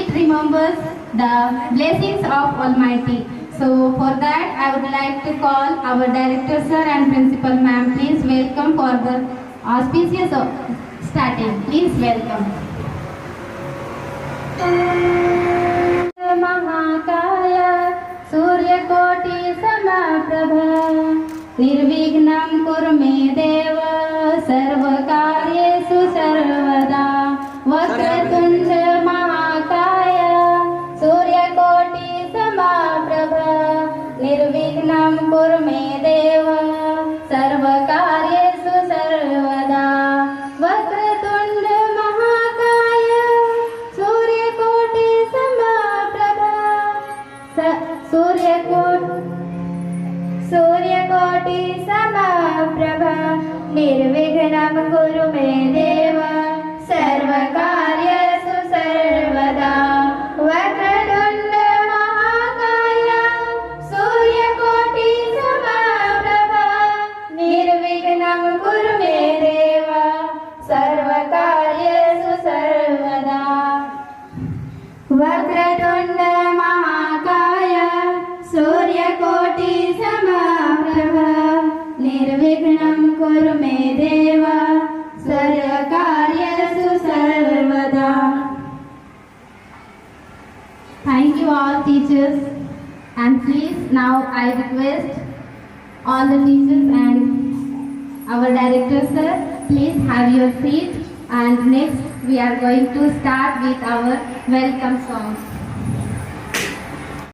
it remembers the blessings of Almighty. So for that, I would like to call our director sir and principal ma'am. Please welcome for the auspicious starting. Please welcome. महाकाय सूर्यकोटि समप्रभा निर्विघ्नं कुरु मे देव सर्वकार्येषु सर्वदा वक्रतुण्ड महाकाय सूर्यकोटि समप्रभा निर्विघ्नं कुरु मे देव सर्वकार्येषु सर्वदा वक्रतुण्ड महाकाय सूर्यकोटि समप्रभा सूर्यकोटि समप्रभा निर्विघ्नं कुरु मे देव सर्वकार्येषु सर्वदा वक्रतुण्ड महाकाय सूर्यकोटि समप्रभा निर्विघ्नं कुरु मे देव सर्वकार्येषु सर्वदा वक्रतुण्ड महाकाय सूर्यकोटि समप्रभा निर्विघ्नं कुरु मे देव सर्वकार्येषु सर्वदा. Thank you all teachers, and please now I request all the teachers and our director sir, please have your seat, and next we are going to start with our welcome song.